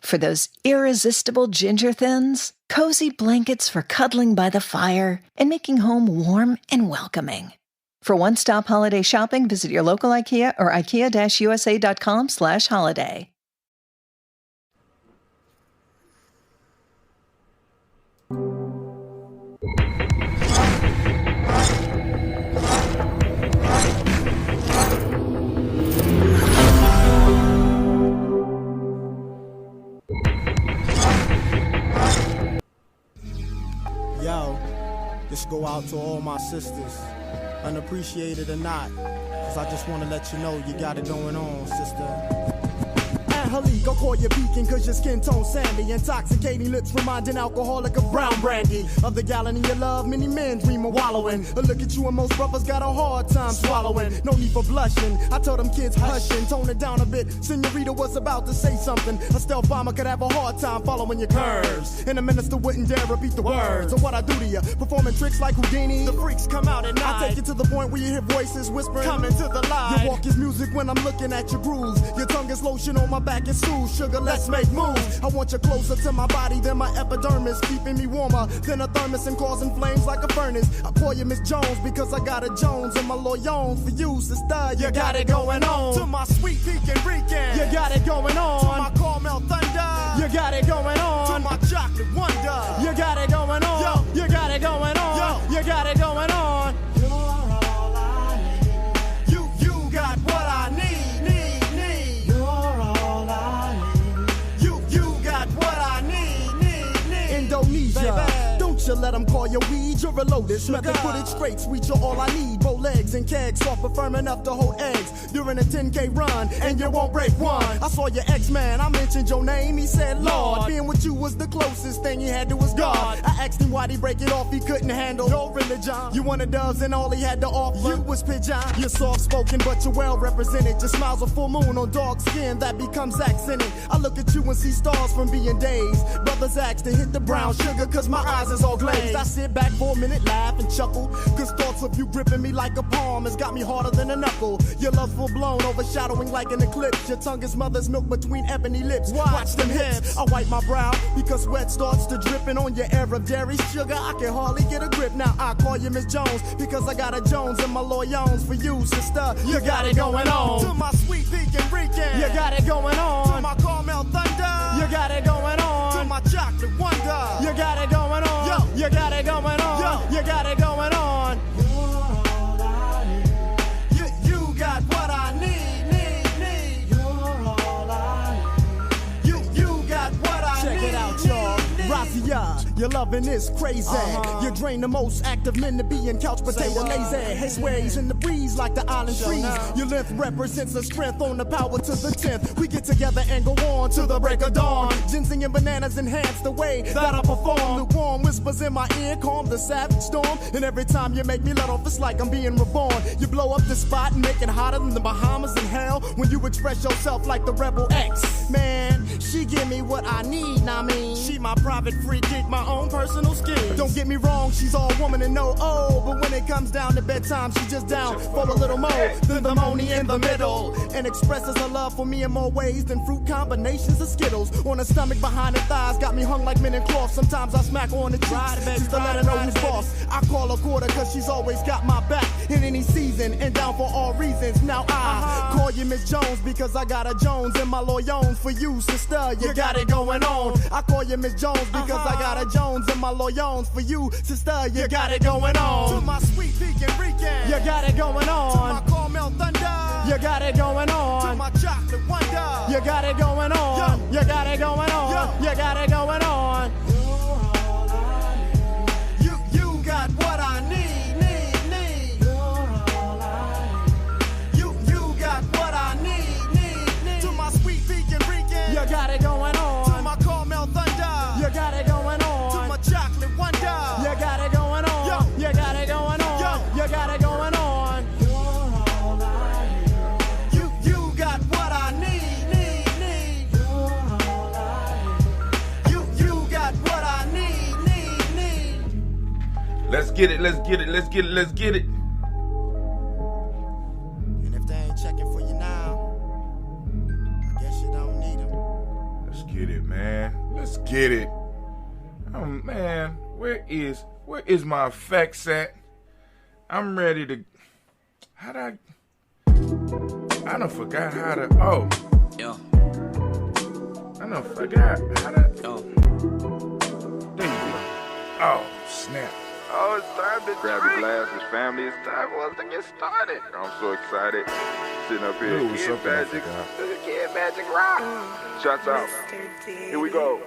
For those irresistible ginger thins, cozy blankets for cuddling by the fire and making home warm and welcoming. For one-stop holiday shopping, visit your local IKEA or ikea-usa.com/holiday. Yo, this go out to all my sisters, unappreciated or not, cause I just wanna let you know you got it going on, sister. Halik, I'll call you peeking cause your skin tone sandy. Intoxicating lips reminding alcoholic of brown brandy. Of the gallon in your love, many men dream of wallowing. But look at you and most brothers got a hard time swallowing. No need for blushing, I told them kids hushing. Tone it down a bit, Senorita was about to say something. A stealth bomber could have a hard time following your curves. And a minister wouldn't dare repeat the words of what I do to you. Performing tricks like Houdini, the freaks come out at night. I take you to the point where you hear voices whispering, coming to the light. Your walk is music when I'm looking at your grooves. Your tongue is lotion on my back. It's sugar, let's make moves. I want you closer to my body than my epidermis, keeping me warmer than a thermos and causing flames like a furnace. I call you Miss Jones because I got a Jones and my loyons for you, sister. You got it going on. To my sweet Pekin Rican, you got it going on. To my caramel thunder, you got it going on. To my chocolate wonder, you got it going on. Yo, you got it going on. Yo, you got it going on. You're all I need. You got what I need. Indonesia. Don't you let them call you weed, you're a lotus. Method put it straight, sweet, you're all I need. Bow legs and kegs, soft but firm enough to hold eggs. During a 10K run, and you won't break one. I saw your ex-man, I mentioned your name, he said Lord. Being with you was the closest thing he had to his God. I asked him why'd he break it off, he couldn't handle your religion. You wanted doves and all he had to offer you was pigeon. You're soft-spoken but you're well-represented. Your smile's a full moon on dark skin that becomes accented. I look at you and see stars from being dazed. Brothers ask to hit the brown sugar cause my eyes is all glazed. I sit back for a minute, laugh and chuckle, cause thoughts of you gripping me like a palm has got me harder than a knuckle. Your love's full blown, overshadowing like an eclipse. Your tongue is mother's milk between ebony lips. Watch them hips. I wipe my brow because sweat starts to dripping on your air of dairy sugar. I can hardly get a grip. Now I call you Miss Jones because I got a Jones and my loyons for you, sister. You got it going on. To my sweet Pekin Rican, you got it going on. To my caramel thunder, you got it going on. To my chocolate wonder, you got it going on. Yo, you got it going on. Yo, you got it going on. You're all I need. You got what I need. You're all I need. You got what I need. Check it out, y'all. Razia, your loving is crazy. You drain the most active men to be in couch potato lazy. His ways in the breeze like the island trees. Your length represents the strength on the power to the 10th. We get together and go on to the break of dawn. Ginseng and bananas enhance the way that I perform. Lukewarm whispers in my ear calm the savage storm. And every time you make me let off, it's like I'm being reborn. You blow up the spot and make it hotter than the Bahamas in hell. When you express yourself like the Rebel X. Man, she give me what I need, I mean. She my private free kick, my own personal skin. Don't get me wrong, she's all woman and no oh. But when it comes down to bedtime, she's just down for a little more than the money in the middle. And expresses her love for me in more ways than fruit combinations of Skittles. On her stomach, behind her thighs, got me hung like men in cloth. Sometimes I smack her on the cheeks just to let her know who's boss. I call her quarter cause she's always got my back in any season and down for all reasons. Now I call you Miss Jones because I got a Jones and my loyons for you, sister. You got it going on. I call you Miss Jones because I got a Jones and my loyons for you, sister. You got it going on. To my sweet Pekin Rican, you got it going on. To my caramel thunder, you got it going on. To my chocolate wonder, you got it going on. Yo, you got it going on. Yo, you got it going on. You're all I need. You got what I need. You're all I need. You got what I need. To my sweet Pekin Rican, you got it going on. To my caramel thunder, you got it going on. To my chocolate wonder, you got it going on. Yo, you got it going on. Yo, you got it going on. You're all I need. You got what I need. You're all I need. You got what I need. Let's get it. And if they ain't checking for you now, I guess you don't need them. Let's get it. man. Let's get it. Oh man, where is my effects at? I'm ready to. I done forgot how to. Oh. Yo. I done forgot how to. Yo. There you go. Oh, snap. Oh, it's time to grab your glasses, family. It's time for us to get started. I'm so excited. Sitting up here, Kid Magic Rock. Shots out. Here we go.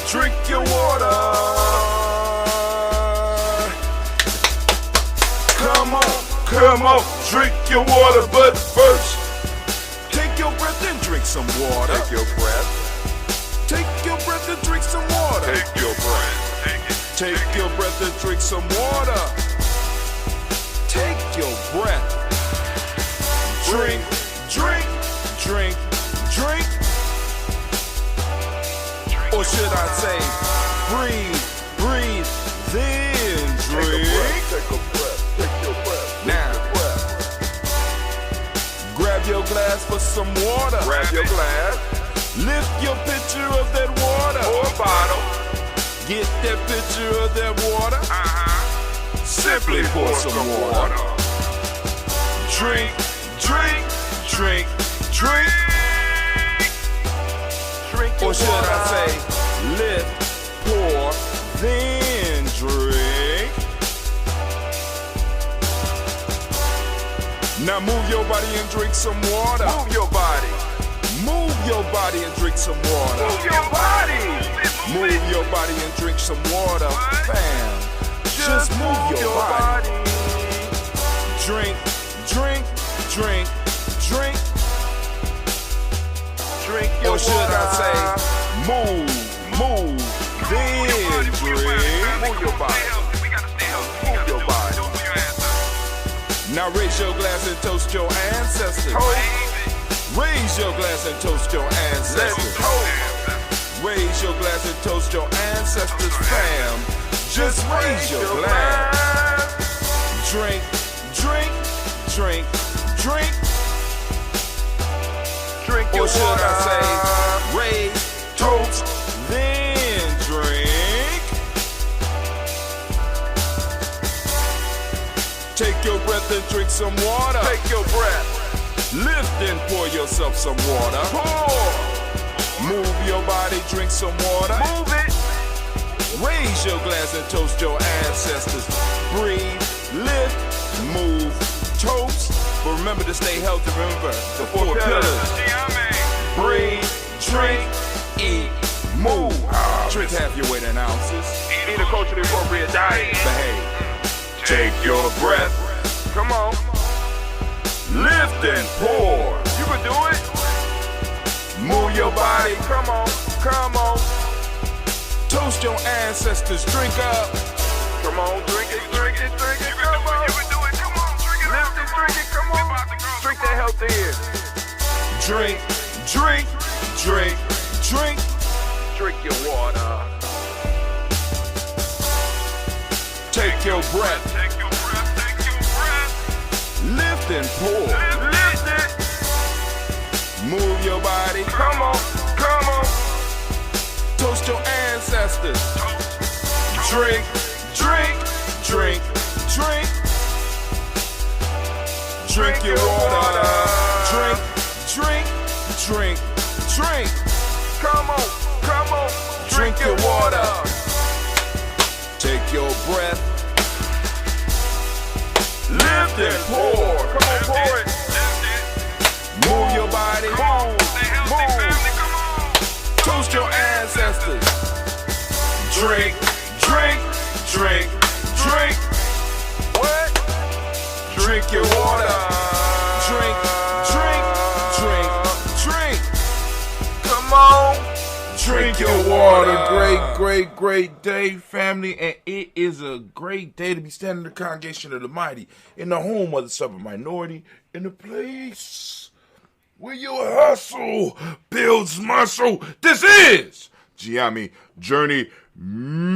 Drink your water. Come on, drink your water, but first, take your breath and drink some water. Take your breath. Take your breath and drink some water. Take your breath. Take your breath and drink some water. Take your breath. Drink, drink, drink, drink. Or should I say, breathe, breathe, then drink. Take a breath, take your breath. Now, grab your glass for some water. Grab your glass. Lift your pitcher of that water. Or bottle. Get that pitcher of that water. Simply pour some water. Drink, drink, drink, drink. Or should I say, lift, pour, then drink. Now move your body and drink some water. Move your body. Move your body and drink some water. Move your body. Move your body and drink some water. Fam, just move your body. Drink, drink, drink, drink. Drink your water. Or should I say, move, then drink. Move your body. Move your body. Now raise your glass and toast your ancestors. Raise your glass and toast your ancestors. Raise your glass and toast your ancestors, fam. Just raise your glass. Drink, drink, drink, drink. Drink your water. Or should I say, raise, toast, then drink. Take your breath and drink some water. Take your breath. Lift and pour yourself some water. Pour. Move your body, drink some water. Move it. Raise your glass and toast your ancestors. Breathe, lift, move, toast. But remember to stay healthy. Remember the four pillars. Breathe, drink, eat, move. Drink half your weight in ounces. Eat a culturally appropriate diet. Behave. Take your breath. Come on. Lift and pour. You can do it. Move your body. Come on. Come on. Toast your ancestors. Drink up. Come on. Drink it. Drink it. Drink it. Come on. You can do it. Come on. Drink it. Lift it. Drink it. Come on. Drink that healthy air. Drink. Drink. Drink. Drink. Drink your water. Take your breath. Take your breath. Take your breath. Lift and pour. Lift it. Move your body. Come on. Come on. Toast your ancestors. Drink. Drink. Drink. Drink. Drink your water. Drink. Drink. Drink. Drink. Come on. Come on. Drink your water. Take your breath. Lift and pour. Come on, pour it. Move your body. Move. Toast your ancestors. Drink, drink, drink, drink. What? Drink your water. Drink, drink, drink, drink. Come on. Drink your water. Great day, family. And it is a great day to be standing in the congregation of the mighty, in the home of the suburban minority, in the place where your hustle builds muscle. This is Gye-Nyame Journey Media.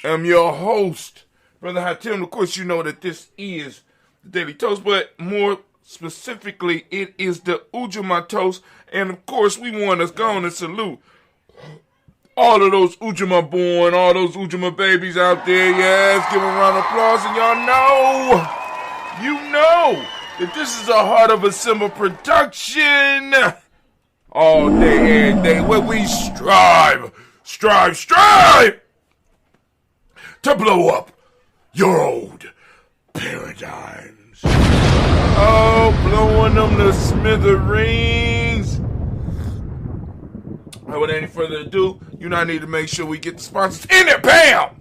am your host, Brother Hatim. Of course, you know that this is the Daily Toast, but more specifically, it is the Ujamaa Toast. And of course, we want to go on and salute all of those Ujamaa born, all those Ujamaa babies out there. Yes, give them a round of applause. And y'all know that this is a Heart of a Simba production. All day, every day, where we strive to blow up your old paradigms. Oh, blowing them to smithereens. Without any further ado, you know I need to make sure we get the sponsors in there. Bam!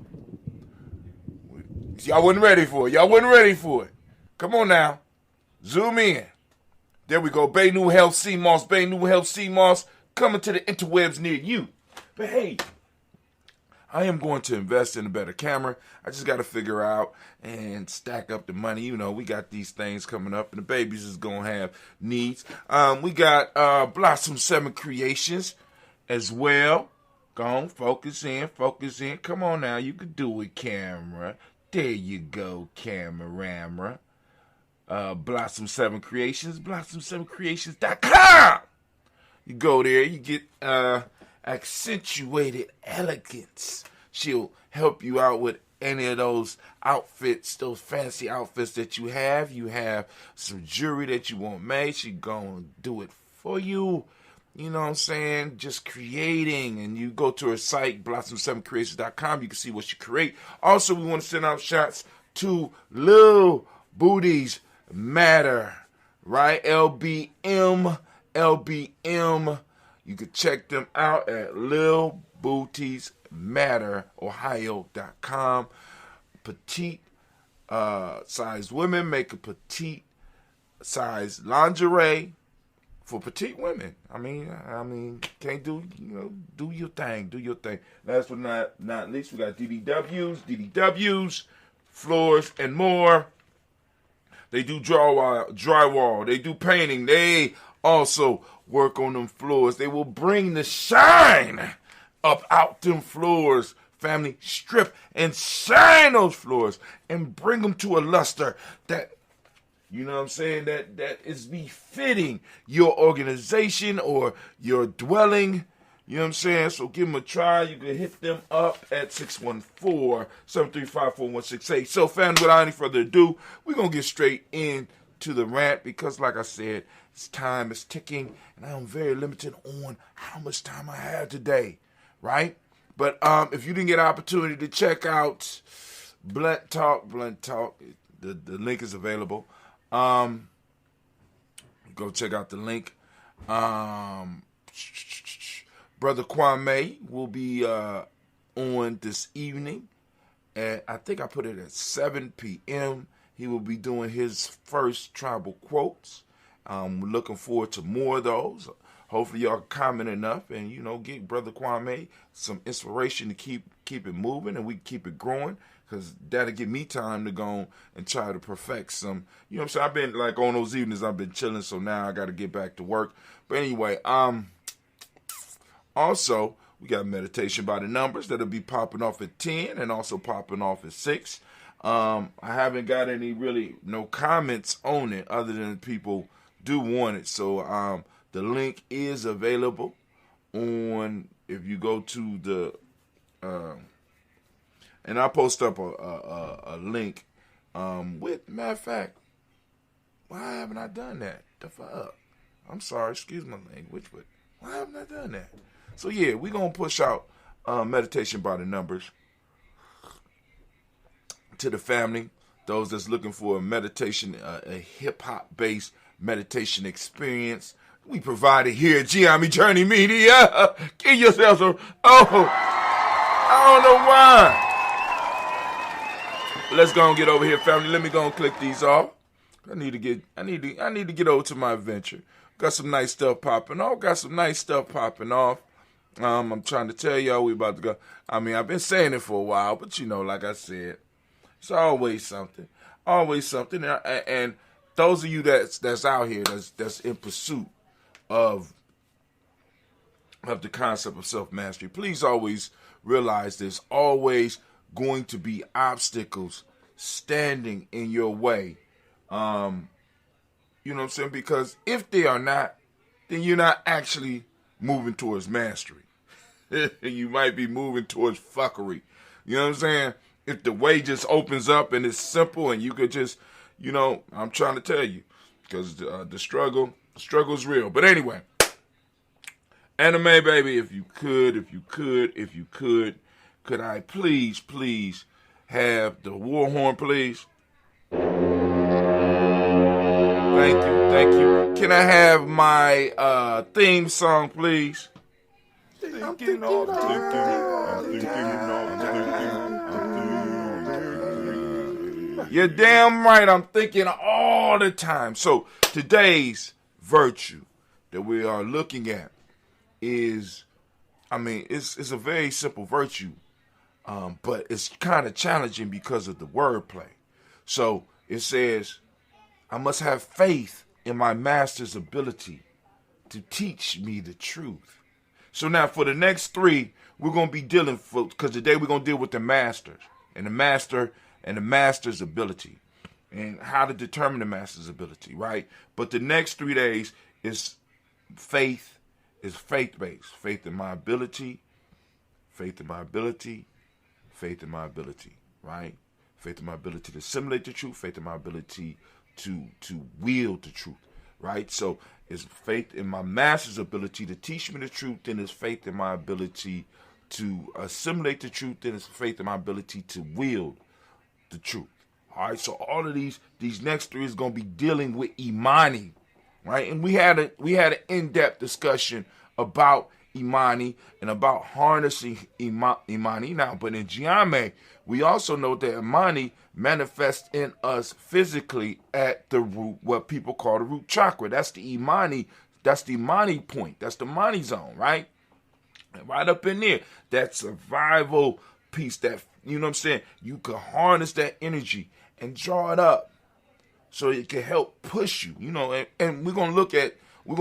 Y'all wasn't ready for it. Come on now. Zoom in. There we go. Bay New Health Sea Moss coming to the interwebs near you. But hey, I am going to invest in a better camera. I just got to figure out and stack up the money. You know, we got these things coming up, and the babies is going to have needs. We got Blossom 7 Creations as well. Go on, focus in. Come on now, you can do it, camera. There you go, camera. Blossom 7 Creations, blossom7creations.com. You go there, you get accentuated elegance. She'll help you out with any of those outfits, those fancy outfits that you have. You have some jewelry that you want made. She's going to do it for you. You know what I'm saying? Just creating. And you go to her site, blossom7creations.com. You can see what she create. Also, we want to send out shots to Lil Booties Matter, right? LBM. You can check them out at Lil Booties Matter, Ohio.com. Petite size women make a petite size lingerie for petite women. I mean, can't do your thing. Last but not least, we got DDWs, floors, and more. They do drywall. They do painting. They also work on them floors. They will bring the shine up out them floors. Family, strip and shine those floors and bring them to a luster that, you know what I'm saying, that is befitting your organization or your dwelling. You know what I'm saying? So give them a try. You can hit them up at 614-735-4168. So, family, without any further ado, we're going to get straight into the rant because, like I said, time is ticking, and I'm very limited on how much time I have today, right? But if you didn't get an opportunity to check out Blunt Talk, the link is available. Go check out the link. Brother Kwame will be on this evening. And I think I put it at 7 p.m. He will be doing his first tribal quotes. We're looking forward to more of those. Hopefully y'all comment enough and, get Brother Kwame some inspiration to keep it moving and we keep it growing. Because that'll give me time to go and try to perfect some, what I'm saying? I've been, on those evenings, I've been chilling, so now I got to get back to work. But anyway, also, we got meditation by the numbers that'll be popping off at 10 and also popping off at 6. I haven't got no comments on it other than people do want it. So the link is available if you go to the, and I'll post up a link with, matter of fact, why haven't I done that? The fuck? I'm sorry, excuse my language, but why haven't I done that? So yeah, we're going to push out meditation by the numbers to the family, those that's looking for a meditation, a hip-hop based meditation experience. We provide it here at Gye-Nyame Journey Media. Give yourselves I don't know why. Let's go and get over here, family. Let me go and click these off. I need to get over to my adventure. Got some nice stuff popping off. I'm trying to tell y'all we about to go. I've been saying it for a while, but like I said, it's always something. And those of you that's out here that's in pursuit of the concept of self-mastery, please always realize there's always going to be obstacles standing in your way. You know what I'm saying? Because if they are not, then you're not actually moving towards mastery. You might be moving towards fuckery. You know what I'm saying? If the way just opens up and it's simple and you could just, I'm trying to tell you, because the struggle is real. But anyway, Anime Baby, if you could I please have the war horn, please? Thank you. Can I have my theme song, please? You're damn right, I'm thinking all the time. So today's virtue that we are looking at is, it's a very simple virtue, but it's kind of challenging because of the wordplay. So it says, I must have faith in my master's ability to teach me the truth. So now for the next three, we're going to be dealing, because today we're going to deal with the masters and the master's ability and how to determine the master's ability, right? But the next 3 days is faith-based. Faith in my ability, right? Faith in my ability to assimilate the truth, faith in my ability to wield the truth, right? So it's faith in my master's ability to teach me the truth, then it's faith in my ability to assimilate the truth, then it's faith in my ability to wield the truth. All right, so all of these next three is going to be dealing with Imani, right? And we had an in-depth discussion about Imani and about harnessing Imani now. But in Gye-Nyame, we also know that Imani manifests in us physically at the root, what people call the root chakra. That's the Imani point. That's the Imani zone, right? And right up in there, that survival piece, that, you know what I'm saying? You can harness that energy and draw it up so it can help push you, and we're going to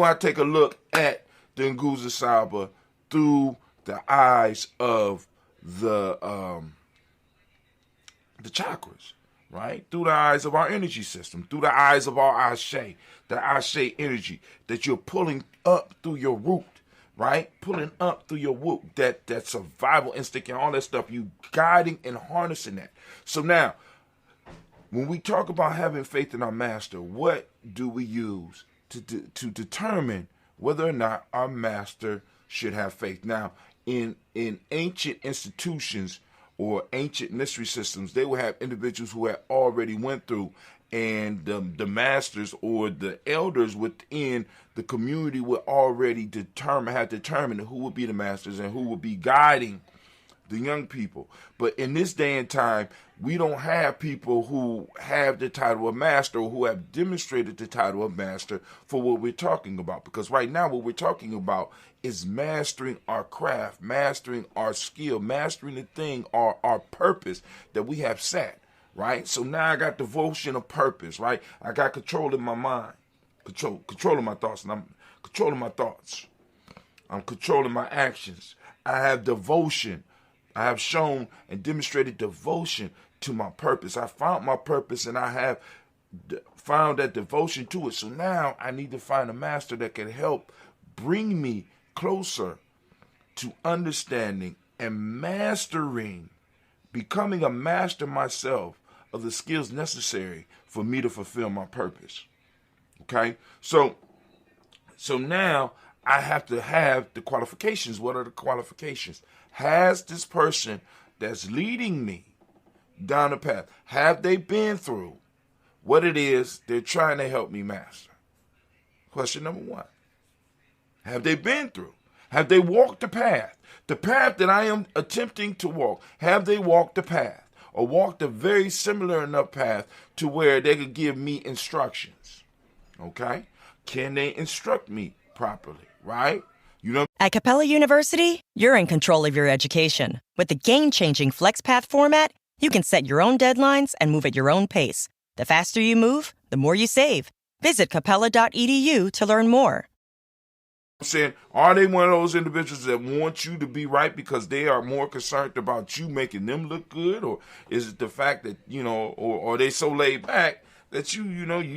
have to take a look at the Nguzo Saba through the eyes of the chakras, right? Through the eyes of our energy system, through the eyes of our Ashe, the Ashe energy that you're pulling up through your root, right? Pulling up through your root, that survival instinct and all that stuff, you guiding and harnessing that. So now, when we talk about having faith in our master, what do we use to determine whether or not our master should have faith? Now, in ancient institutions or ancient mystery systems, they will have individuals who had already went through, and the masters or the elders within the community would already have determined who would be the masters and who would be guiding the young people. But in this day and time, we don't have people who have the title of master or who have demonstrated the title of master for what we're talking about. Because right now what we're talking about is mastering our craft, mastering our skill, mastering the thing, our purpose that we have set, right? So now I got devotion of purpose, right? I got control in my mind, controlling my thoughts, and I'm controlling my thoughts. I'm controlling my actions. I have devotion. I have shown and demonstrated devotion to my purpose. I found my purpose and I have found that devotion to it. So now I need to find a master that can help bring me closer to understanding and mastering, becoming a master myself of the skills necessary for me to fulfill my purpose. Okay? So now I have to have the qualifications. What are the qualifications? Has this person that's leading me down the path, have they been through what it is they're trying to help me master? Question number one. Have they been through? Have they walked the path? The path that I am attempting to walk, have they walked the path? Or walked a very similar enough path to where they could give me instructions? Okay? Can they instruct me properly? Right? At Capella University, you're in control of your education. With the game-changing FlexPath format, you can set your own deadlines and move at your own pace. The faster you move, the more you save. Visit capella.edu to learn more. I'm saying, are they one of those individuals that want you to be right because they are more concerned about you making them look good? Or is it the fact that, or are they so laid back that you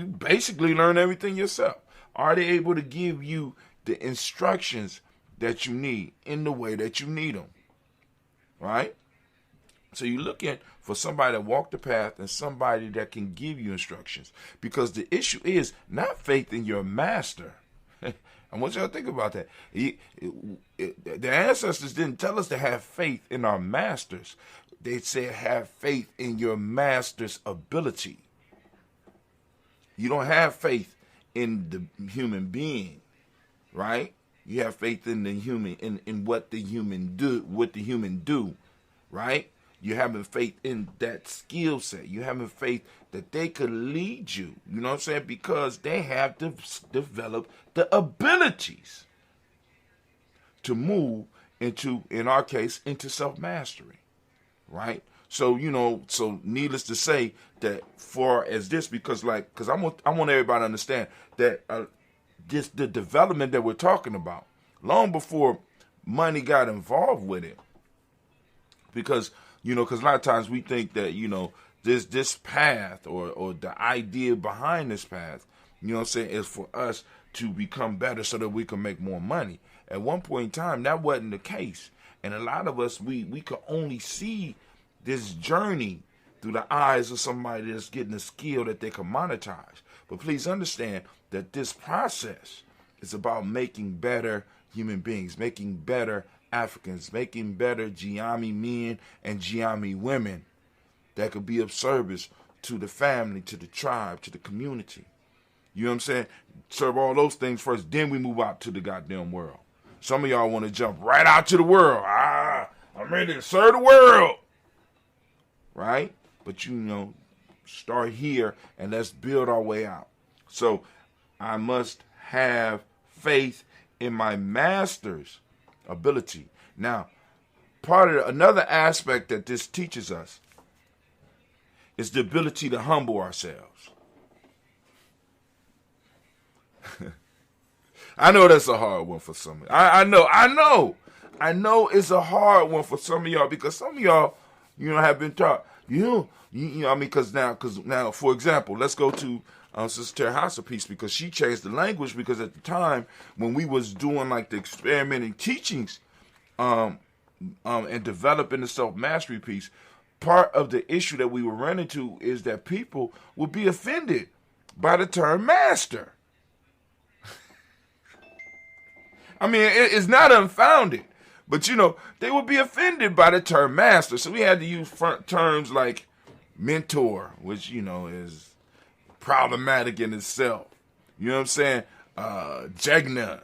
basically learn everything yourself? Are they able to give you the instructions that you need in the way that you need them? Right? So you're looking for somebody that walk the path and somebody that can give you instructions. Because the issue is not faith in your master. I want y'all to think about that. The ancestors didn't tell us to have faith in our masters. They said have faith in your master's ability. You don't have faith in the human being, right? You have faith in the human, in what the human do, right? You're having faith in that skill set. You're having faith that they could lead you. You know what I'm saying? Because they have developed the abilities to move into, in our case, into self-mastery, right? So, so needless to say that for as this, because I want everybody to understand that the development that we're talking about, long before money got involved with it, because a lot of times we think that, this path or the idea behind this path, is for us to become better so that we can make more money. At one point in time, that wasn't the case. And a lot of us, we could only see this journey through the eyes of somebody that's getting a skill that they can monetize. But please understand that this process is about making better human beings, making better Africans, making better Gye-Nyame men and Gye-Nyame women that could be of service to the family, to the tribe, to the community. You know what I'm saying? Serve all those things first, then we move out to the goddamn world. Some of y'all want to jump right out to the world. I'm ready to serve the world. Right? But start here and let's build our way out. So I must have faith in my master's ability. Now, another aspect that this teaches us is the ability to humble ourselves. I know that's a hard one for some of y'all. I know it's a hard one for some of y'all because some of y'all, have been taught, because now, for example, let's go to Sister Terhasa piece because she changed the language because at the time when we was doing like the experimenting teachings and developing the self-mastery piece, part of the issue that we were running into is that people would be offended by the term master. I mean, it's not unfounded, but they would be offended by the term master. So we had to use terms like mentor, which, is problematic in itself. You know what I'm saying? Jegna.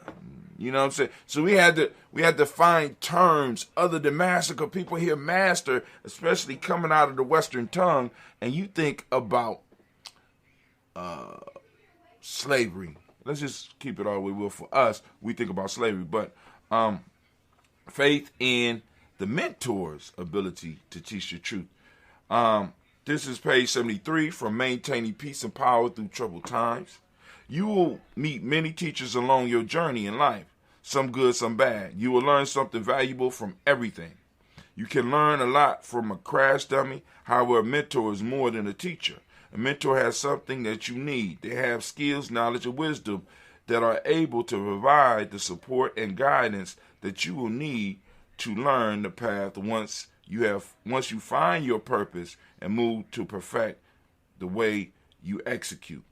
You know what I'm saying? So we had to find terms other than master, because people hear master, especially coming out of the Western tongue, and you think about slavery. Let's just keep it all the way real. For us, we think about slavery, but faith in the mentor's ability to teach the truth. This is page 73, from Maintaining Peace and Power Through Troubled Times. You will meet many teachers along your journey in life, some good, some bad. You will learn something valuable from everything. You can learn a lot from a crash dummy. However, a mentor is more than a teacher. A mentor has something that you need. They have skills, knowledge, and wisdom that are able to provide the support and guidance that you will need to learn the path once you find your purpose and move to perfect the way you execute.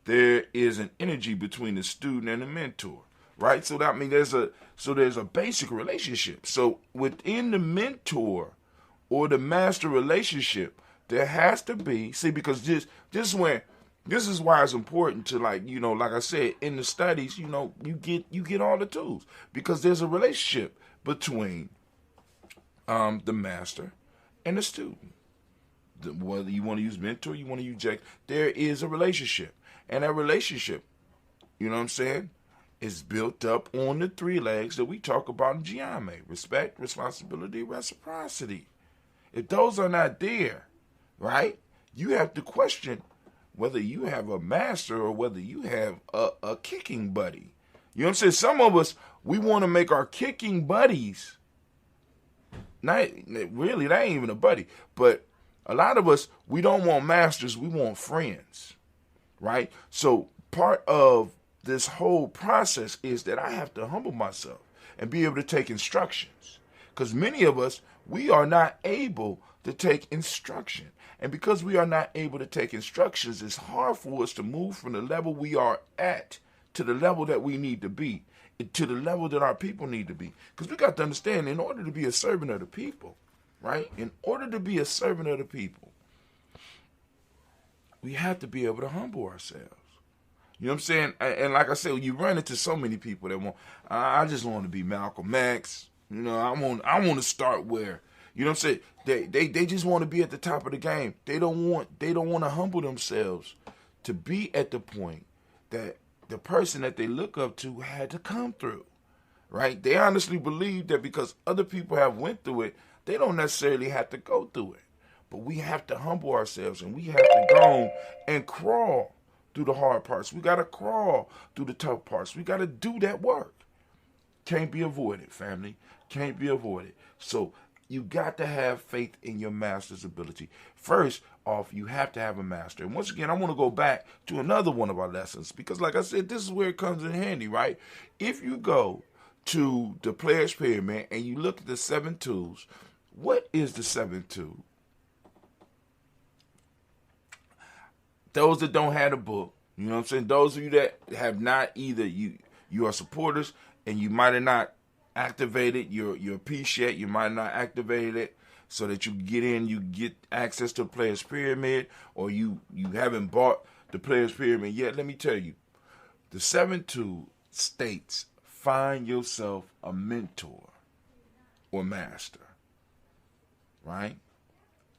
There is an energy between the student and the mentor, right? So that means there's a basic relationship. So within the mentor or the master relationship, there has to be, because this is why it's important to, like I said, in the studies, you get all the tools, because there's a relationship between the master and the student. Whether you want to use mentor, you want to use Jack, there is a relationship. And that relationship, is built up on the three legs that we talk about in Gye-Nyame: respect, responsibility, reciprocity. If those are not there, right, you have to question whether you have a master or whether you have a kicking buddy. You know what I'm saying? Some of us, we want to make our kicking buddies. Not really, that ain't even a buddy. But a lot of us, we don't want masters, we want friends, right? So part of this whole process is that I have to humble myself and be able to take instructions. Because many of us, we are not able to take instruction. And because we are not able to take instructions, it's hard for us to move from the level we are at to the level that we need to be, to the level that our people need to be. Because we got to understand, in order to be a servant of the people, right? In order to be a servant of the people, we have to be able to humble ourselves. You know what I'm saying? And like I said, you run into so many people that want, I just want to be Malcolm X. You know, I want to start where, you know what I'm saying? They just want to be at the top of the game. They don't want to humble themselves to be at the point that the person that they look up to had to come through, right? They honestly believe that because other people have went through it, they don't necessarily have to go through it. But we have to humble ourselves, and we have to go and crawl through the hard parts. We got to crawl through the tough parts. We got to do that work. Can't be avoided, family. Can't be avoided. So you got to have faith in your master's ability. First off, you have to have a master. And once again, I want to go back to another one of our lessons because, like I said, this is where it comes in handy, right? If you go to the Player's Pyramid and you look at the 7 tools, what is the 7th tool? Those that don't have a book, you know what I'm saying? Those of you that have not either, you are supporters and you might have not activated your piece yet, you might not activate it so that you get in, you get access to the Player's Pyramid, or you haven't bought the Player's Pyramid yet. Let me tell you, the 7th tool states, find yourself a mentor or master, right?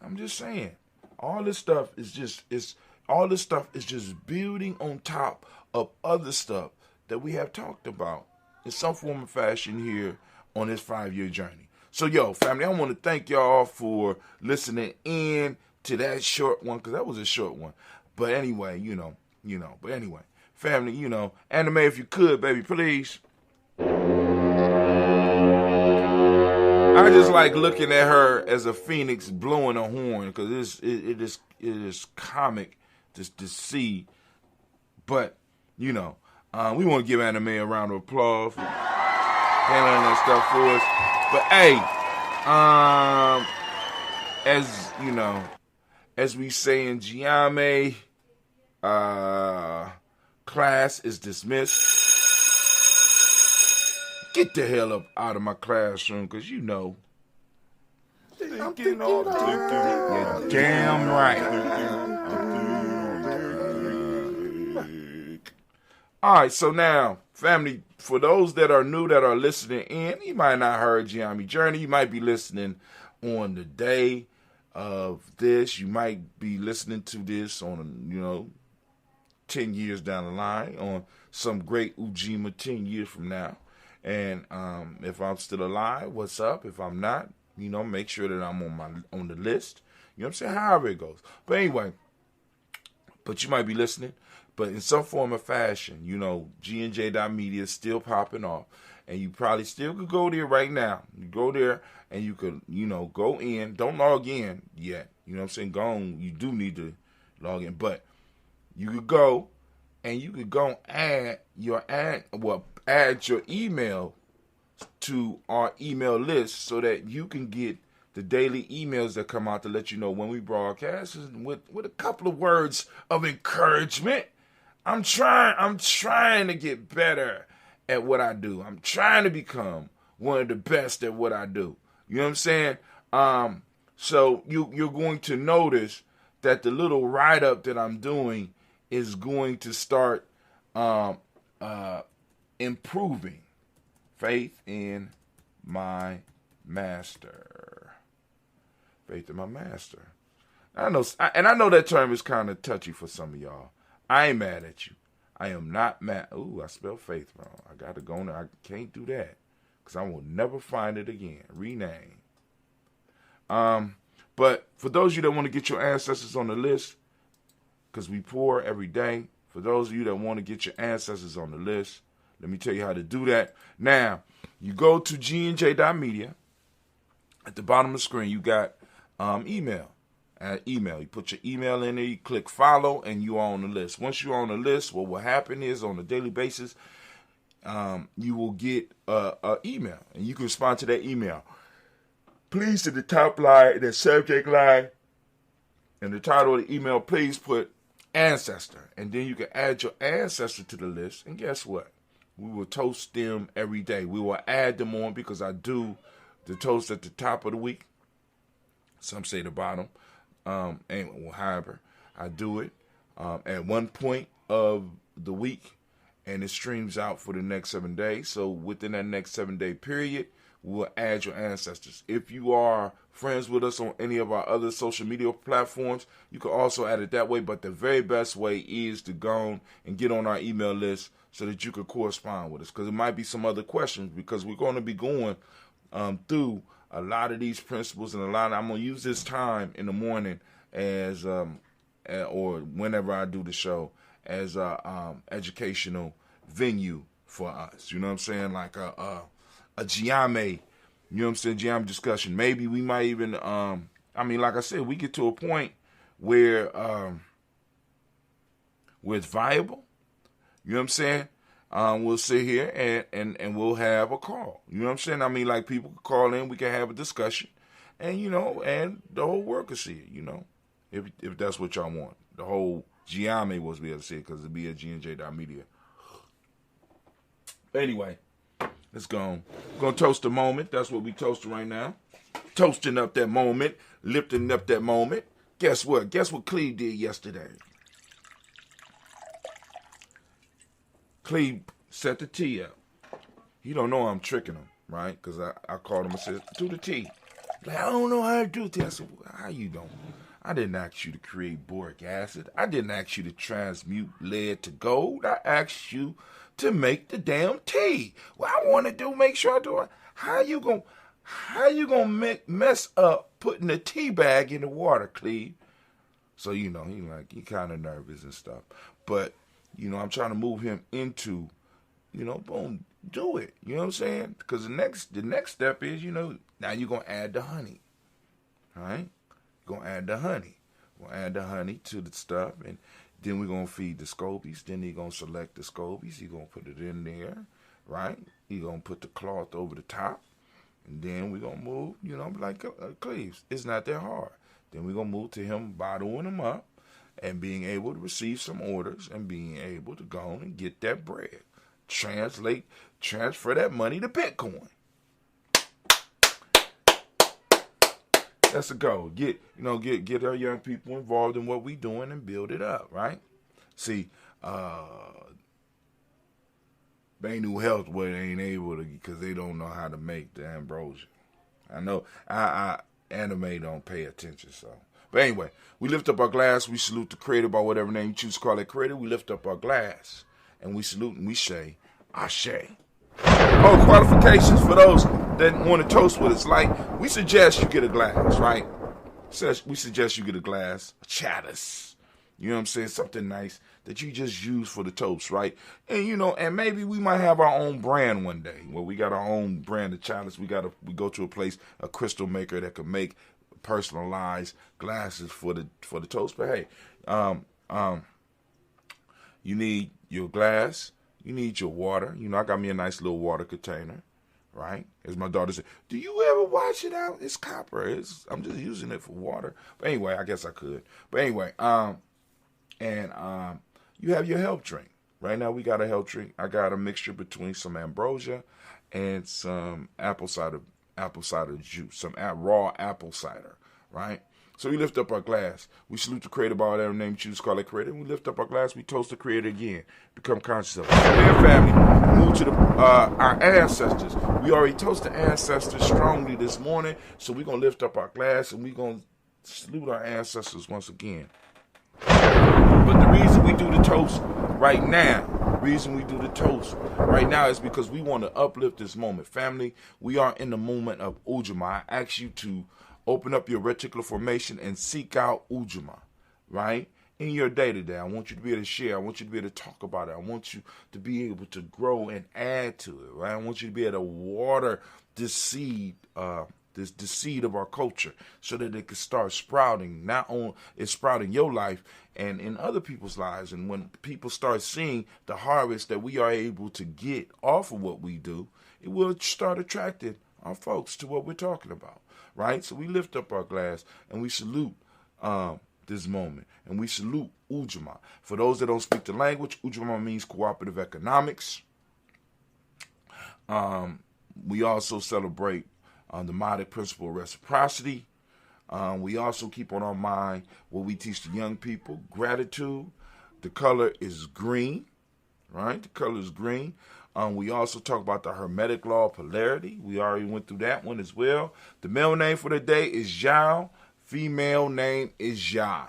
I'm just saying, all this stuff is just building on top of other stuff that we have talked about in some form or fashion here on this 5-year journey. So, yo, family, I want to thank y'all for listening in to that short one, because that was a short one. But anyway, you know. But anyway, family, anime, if you could, baby, please. I just like looking at her as a phoenix blowing a horn, because it is comic to see. But, we want to give anime a round of applause for handling that stuff for us. But hey, as we say in Gye-Nyame, class is dismissed. Get the hell up out of my classroom, because I'm thinking all the time. You're damn right. All right, so now, family, for those that are new that are listening in, you might not heard Gye-Nyame Journey. You might be listening on the day of this. You might be listening to this on, 10 years down the line, on some great Ujamaa 10 years from now. And if I'm still alive, what's up? If I'm not, make sure that I'm on the list. You know what I'm saying? However it goes. But anyway, but you might be listening. But in some form or fashion, G&J.media is still popping off. And you probably still could go there right now. You go there and you could, go in. Don't log in yet. You know what I'm saying? Go on. You do need to log in. But you could go and you could go add your email to our email list so that you can get the daily emails that come out to let you know when we broadcast, with a couple of words of encouragement. I'm trying to get better at what I do. I'm trying to become one of the best at what I do. You know what I'm saying? So you're going to notice that the little write-up that I'm doing is going to start improving. Faith in my master. Faith in my master. I know that term is kind of touchy for some of y'all. I ain't mad at you. I am not mad. Ooh, I spelled faith wrong. I got to go there. I can't do that because I will never find it again. Rename. But for those of you that want to get your ancestors on the list, because we pour every day, for those of you that want to get your ancestors on the list, Let me tell you how to do that. Now, you go to gnj.media. At the bottom of the screen, you got email. Email. You put your email in there, you click follow, and you are on the list. Once you're on the list, what will happen is on a daily basis, you will get an email, and you can respond to that email. Please, to the top line, the subject line, and the title of the email, please put ancestor, and then you can add your ancestor to the list, and guess what? We will toast them every day. We will add them on because I do the toast at the top of the week. Some say the bottom. And however, I do it at one point of the week, and it streams out for the next 7 days. So within that next 7-day period, we'll add your ancestors. If you are friends with us on any of our other social media platforms, you can also add it that way. But the very best way is to go and get on our email list so that you can correspond with us, because it might be some other questions, because we're going to be going through a lot of these principles, and I'm going to use this time in the morning as or whenever I do the show as a educational venue for us. You know what I'm saying? Like a Gye-Nyame, you know what I'm saying, Gye-Nyame discussion. Maybe we might even like I said, we get to a point where it's viable. You know what I'm saying? We'll sit here and we'll have a call. You know what I'm saying? I mean, like, people can call in, we can have a discussion, and, you know, and the whole world can see it, you know, if that's what y'all want. The whole Gye-Nyame was be able to see it because it'd be at gnj.media. Anyway, let's go. We're going to toast the moment. That's what we toasting right now. Toasting up that moment, lifting up that moment. Guess what? Guess what Cleve did yesterday? Cleve set the tea up. He don't know I'm tricking him, right? Because I called him and said, do the tea. Like, I don't know how to do this. I said, well, how you don't? I didn't ask you to create boric acid. I didn't ask you to transmute lead to gold. I asked you to make the damn tea. What I want to do, make sure I do it. How you gonna mess up putting the tea bag in the water, Cleve? So, you know, he kind of nervous and stuff. But, you know, I'm trying to move him into, you know, boom, do it. You know what I'm saying? Because the next step is, you know, now you're going to add the honey. All right? You're going to add the honey. We'll add the honey to the stuff, and then we're going to feed the scobies. Then he's going to select the scobies. He's going to put it in there, right? He's going to put the cloth over the top, and then we're going to move, you know, like Cleves. It's not that hard. Then we're going to move to him bottling them up and being able to receive some orders and being able to go on and get that bread. Transfer that money to Bitcoin. That's a goal. Get our young people involved in what we doing and build it up, right? See, Banu Health ain't able to, because they don't know how to make the ambrosia. I know I anime don't pay attention, so. But anyway, we lift up our glass. We salute the creator by whatever name you choose to call that creator. We lift up our glass and we salute and we say, Ashe. Oh, qualifications for those that want to toast with us. Like, we suggest you get a glass, right? We suggest you get a glass, a chalice. You know what I'm saying? Something nice that you just use for the toast, right? And, you know, and maybe we might have our own brand one day where we got our own brand of chalice. We go to a place, a crystal maker that can make personalized glasses for the toast. But hey, you need your glass, you need your water. You know, I got me a nice little water container, right? As my daughter said, do you ever wash it out? It's copper. I'm just using it for water. But anyway, I guess I could. But anyway, you have your health drink. Right now we got a health drink. I got a mixture between some ambrosia and some apple cider juice, some raw apple cider, right? So we lift up our glass. We salute the creator by whatever name you choose to call it creator. We lift up our glass. We toast the creator again. Become conscious of it. Man, family, move to our ancestors. We already toasted ancestors strongly this morning, so we're going to lift up our glass and we're going to salute our ancestors once again. But the reason we do the toast right now, is because we want to uplift this moment. Family, we are in the moment of Ujamaa. I ask you to open up your reticular formation and seek out Ujamaa, right? in your day-to-day. I want you to be able to share. I want you to be able to talk about it. I want you to be able to grow and add to it, right? I want you to be able to water this seed, the seed of our culture, so that it can start sprouting. Not only it's sprouting your life and in other people's lives. And when people start seeing the harvest that we are able to get off of what we do, it will start attracting our folks to what we're talking about, right? So we lift up our glass and we salute this moment, and we salute Ujamaa. For those that don't speak the language, Ujamaa means cooperative economics. We also celebrate the Modic principle of reciprocity. We also keep on our mind what we teach the young people, gratitude. The color is green, right? The color is green. We also talk about the Hermetic law of polarity. We already went through that one as well. The male name for the day is Yao. Female name is Ya.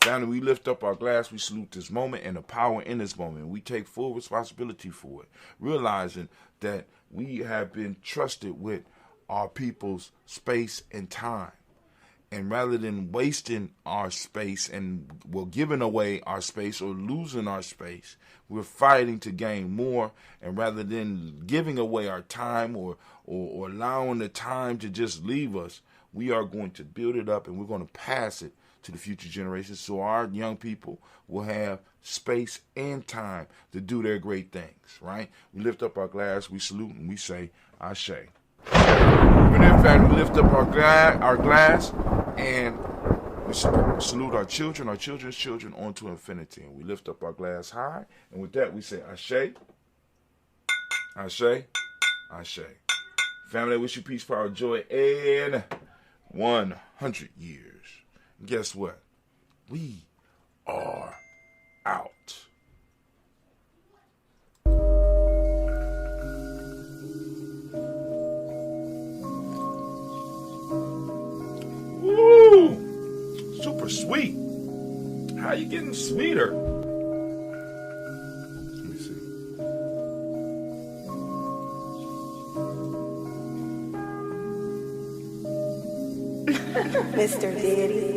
Family, we lift up our glass. We salute this moment and the power in this moment. We take full responsibility for it, realizing that we have been trusted with our people's space and time. And rather than wasting our space and giving away our space or losing our space, we're fighting to gain more. And rather than giving away our time or allowing the time to just leave us, we are going to build it up and we're going to pass it to the future generations so our young people will have space and time to do their great things, right? We lift up our glass, we salute, and we say, Ashe. And in fact, we lift up our glass, and we salute our children, our children's children, on to infinity. And we lift up our glass high, and with that, we say, Ashe, Ashe, Ashe. Family, I wish you peace, power, joy, and 100 years. And guess what? We are out. Woo! Super sweet. How you getting sweeter? Let me see. Mr. Daddy.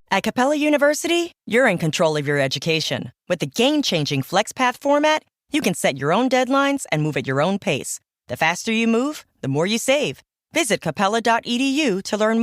At Capella University, you're in control of your education. With the game-changing FlexPath format, you can set your own deadlines and move at your own pace. The faster you move, the more you save. Visit capella.edu to learn more.